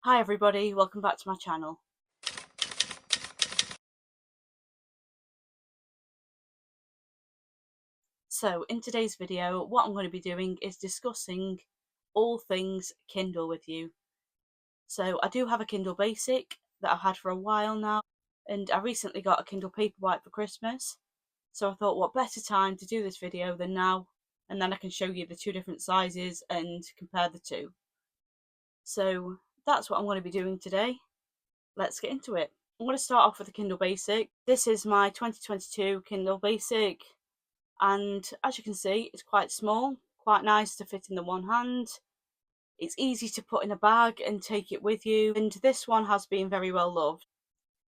Hi everybody, welcome back to my channel. So in today's video, what I'm going to be doing is discussing all things Kindle with you. So I do have a Kindle Basic that I've had for a while now, and I recently got a Kindle Paperwhite for Christmas. So I thought what better time to do this video than now, and then I can show you the two different sizes and compare the two. So that's what I'm going to be doing today. Let's get into it. I'm going to start off with the Kindle Basic. This is my 2022 Kindle Basic, and as you can see, it's quite small, quite nice to fit in the one hand. It's easy to put in a bag and take it with you, and this one has been very well loved.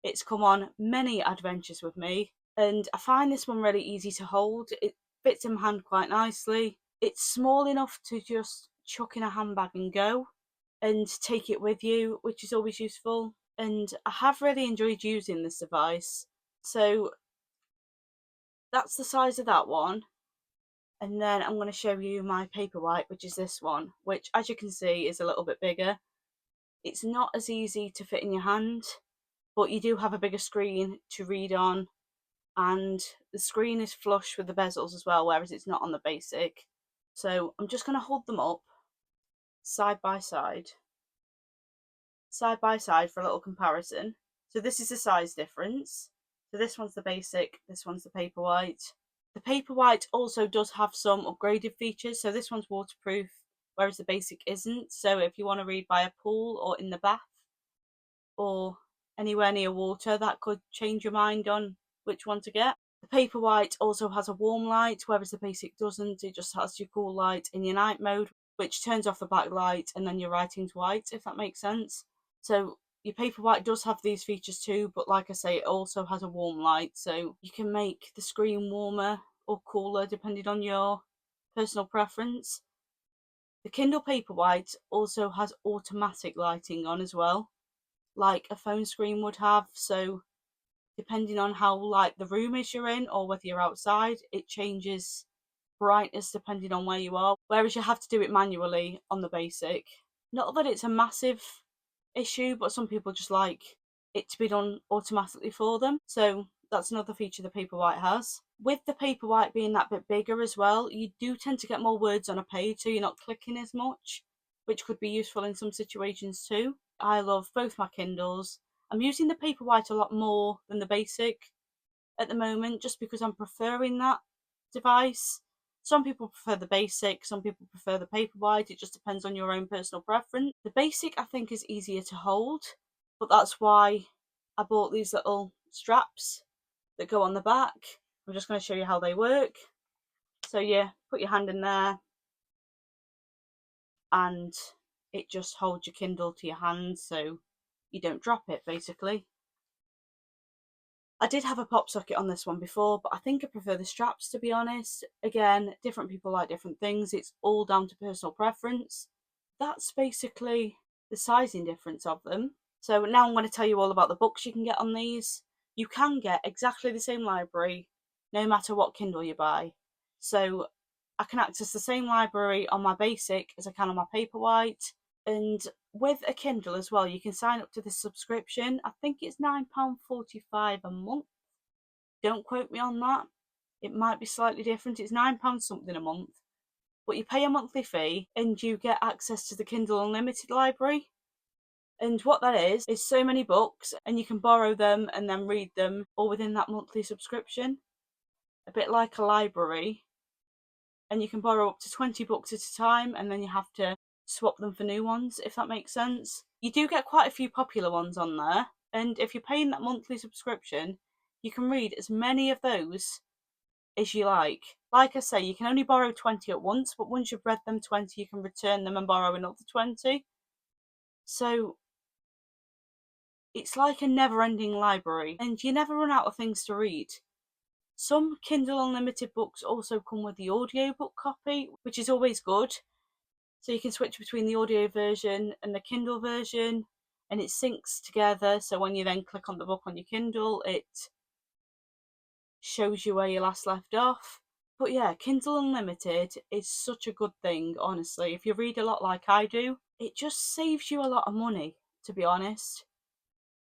It's come on many adventures with me, and I find this one really easy to hold. It fits in my hand quite nicely. It's small enough to just chuck in a handbag and go and take it with you, which is always useful. And I have really enjoyed using this device. So that's the size of that one. And then I'm going to show you my Paperwhite, which is this one, which as you can see is a little bit bigger. It's not as easy to fit in your hand, but you do have a bigger screen to read on, and the screen is flush with the bezels as well, whereas it's not on the Basic. So I'm just going to hold them up side by side for a little comparison. So this is the size difference. So this one's the Basic, this one's the Paperwhite. The Paperwhite also does have some upgraded features. So this one's waterproof, whereas the Basic isn't. So if you want to read by a pool or in the bath or anywhere near water, that could change your mind on which one to get. The Paperwhite also has a warm light, whereas the Basic doesn't. It just has your cool light in your night mode, which turns off the backlight and then your writing's white, if that makes sense. So your Paperwhite does have these features too, but like I say, it also has a warm light, so you can make the screen warmer or cooler depending on your personal preference. The Kindle Paperwhite also has automatic lighting on as well, like a phone screen would have, so depending on how light the room is you're in or whether you're outside, it changes brightness depending on where you are, whereas you have to do it manually on the Basic. Not that it's a massive issue, but some people just like it to be done automatically for them. So that's another feature the Paperwhite has. With the Paperwhite being that bit bigger as well, you do tend to get more words on a page, so you're not clicking as much, which could be useful in some situations too. I love both my Kindles. I'm using the Paperwhite a lot more than the Basic at the moment, just because I'm preferring that device. Some people prefer the Basic, some people prefer the Paperwhite. It just depends on your own personal preference. The Basic I think is easier to hold, but that's why I bought these little straps that go on the back. I'm just going to show you how they work. So yeah, put your hand in there and it just holds your Kindle to your hand so you don't drop it basically. I did have a pop socket on this one before, but I think I prefer the straps, to be honest. Again, different people like different things. It's all down to personal preference. That's basically the sizing difference of them. So now I'm going to tell you all about the books you can get on these. You can get exactly the same library no matter what Kindle you buy. So I can access the same library on my Basic as I can on my Paperwhite. And with a Kindle as well, you can sign up to this subscription. I think it's £9.45 a month. Don't quote me on that. It might be slightly different. It's £9 something a month. But you pay a monthly fee and you get access to the Kindle Unlimited library. And what that is so many books, and you can borrow them and then read them all within that monthly subscription. A bit like a library. And you can borrow up to 20 books at a time, and then you have to swap them for new ones, if that makes sense. You do get quite a few popular ones on there, and if you're paying that monthly subscription, you can read as many of those as you like. Like I say, you can only borrow 20 at once, but once you've read them 20, you can return them and borrow another 20. So it's like a never-ending library, and you never run out of things to read. Some Kindle Unlimited books also come with the audiobook copy, which is always good. So you can switch between the audio version and the Kindle version, and it syncs together. So when you then click on the book on your Kindle, it shows you where you last left off. But yeah, Kindle Unlimited is such a good thing, honestly. If you read a lot like I do, it just saves you a lot of money. to be honest,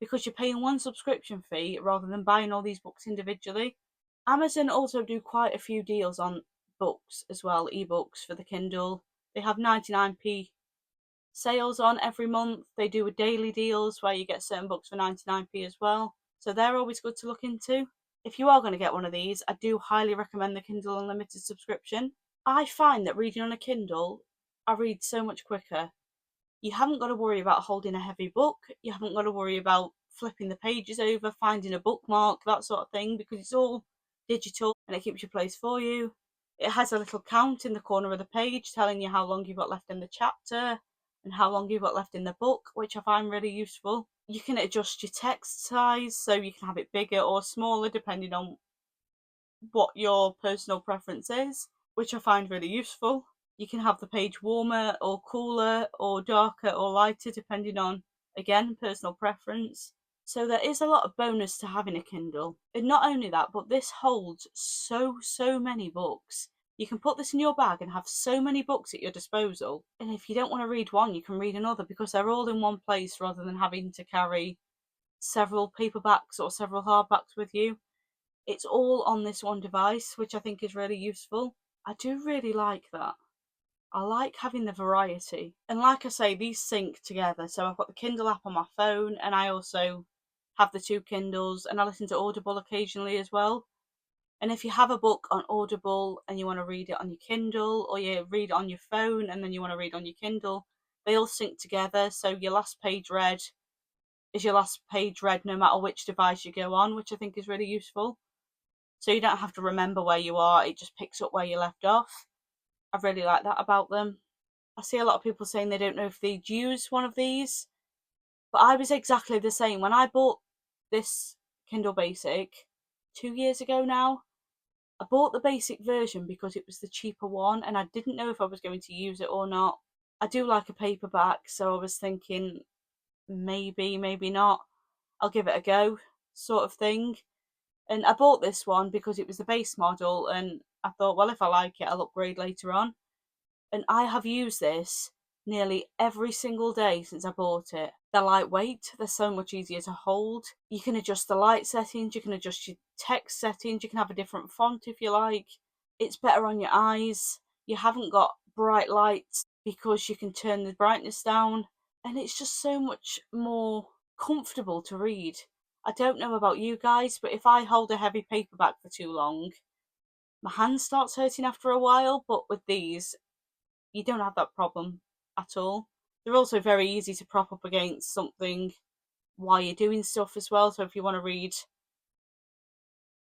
because you're paying one subscription fee rather than buying all these books individually. Amazon also do quite a few deals on books as well, ebooks for the Kindle. They have 99p sales on every month. They do a daily deals where you get certain books for 99p as well. So they're always good to look into. If you are going to get one of these, I do highly recommend the Kindle Unlimited subscription. I find that reading on a Kindle, I read so much quicker. You haven't got to worry about holding a heavy book. You haven't got to worry about flipping the pages over, finding a bookmark, that sort of thing, because it's all digital and it keeps your place for you. It has a little count in the corner of the page telling you how long you've got left in the chapter and how long you've got left in the book, which I find really useful. You can adjust your text size so you can have it bigger or smaller depending on what your personal preference is, which I find really useful. You can have the page warmer or cooler or darker or lighter depending on, again, personal preference. So there is a lot of bonus to having a Kindle. And not only that, but this holds so many books. You can put this in your bag and have so many books at your disposal. And if you don't want to read one, you can read another because they're all in one place rather than having to carry several paperbacks or several hardbacks with you. It's all on this one device, which I think is really useful. I do really like that. I like having the variety. And like I say, these sync together. So I've got the Kindle app on my phone and I also have the two Kindles and I listen to Audible occasionally as well. And if you have a book on Audible and you want to read it on your Kindle, or you read it on your phone and then you want to read on your Kindle, they all sync together. So your last page read is your last page read no matter which device you go on, which I think is really useful. So you don't have to remember where you are, it just picks up where you left off. I really like that about them. I see a lot of people saying they don't know if they'd use one of these, but I was exactly the same. When I bought this Kindle Basic 2 years ago now, I bought the basic version because it was the cheaper one and I didn't know if I was going to use it or not. I do like a paperback, so I was thinking maybe not. I'll give it a go, sort of thing. And I bought this one because it was the base model and I thought, well, if I like it, I'll upgrade later on. And I have used this nearly every single day since I bought it. They're lightweight, they're so much easier to hold. You can adjust the light settings, you can adjust your text settings, you can have a different font if you like. It's better on your eyes. You haven't got bright lights because you can turn the brightness down. And it's just so much more comfortable to read. I don't know about you guys, but if I hold a heavy paperback for too long, my hand starts hurting after a while, but with these, you don't have that problem at all. They're also very easy to prop up against something while you're doing stuff as well. So if you want to read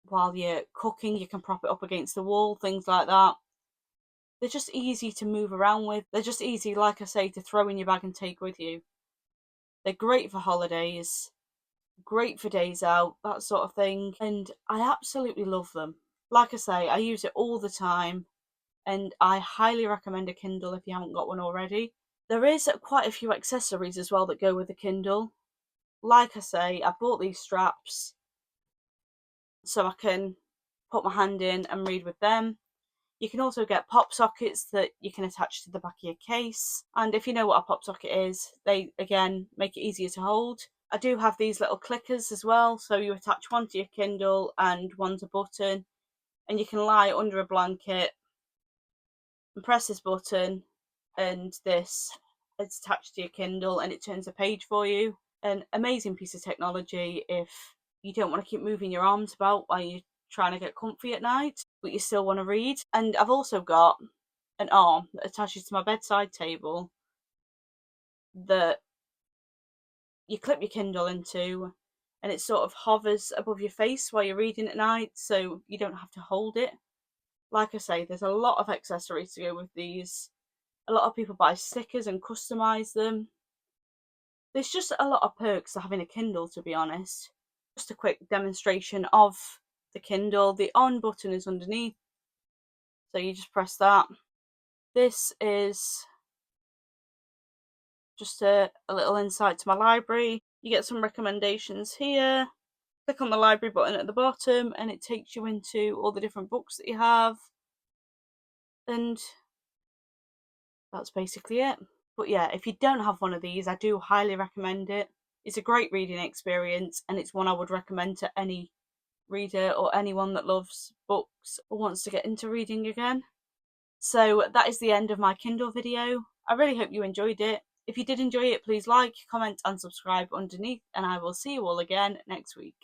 while you're cooking, you can prop it up against the wall, things like that. They're just easy to move around with. They're just easy, like I say, to throw in your bag and take with you. They're great for holidays, great for days out, that sort of thing. And I absolutely love them. Like I say, I use it all the time. And I highly recommend a Kindle if you haven't got one already. There is quite a few accessories as well that go with the Kindle. Like I say, I bought these straps so I can put my hand in and read with them. You can also get pop sockets that you can attach to the back of your case. And if you know what a pop socket is, they again make it easier to hold. I do have these little clickers as well, so you attach one to your Kindle and one's a button, and you can lie under a blanket and press this button and this is attached to your Kindle and it turns a page for you. An amazing piece of technology if you don't want to keep moving your arms about while you're trying to get comfy at night, but you still want to read. And I've also got an arm that attaches to my bedside table that you clip your Kindle into and it sort of hovers above your face while you're reading at night, so you don't have to hold it. Like I say, there's a lot of accessories to go with these. A lot of people buy stickers and customise them. There's just a lot of perks to having a Kindle, to be honest. Just a quick demonstration of the Kindle. The on button is underneath, so you just press that. This is just a little insight to my library. You get some recommendations here. Click on the library button at the bottom and it takes you into all the different books that you have. And that's basically it. But yeah, if you don't have one of these, I do highly recommend it. It's a great reading experience, and it's one I would recommend to any reader or anyone that loves books or wants to get into reading again. So that is the end of my Kindle video. I really hope you enjoyed it. If you did enjoy it, please like, comment and subscribe underneath, and I will see you all again next week.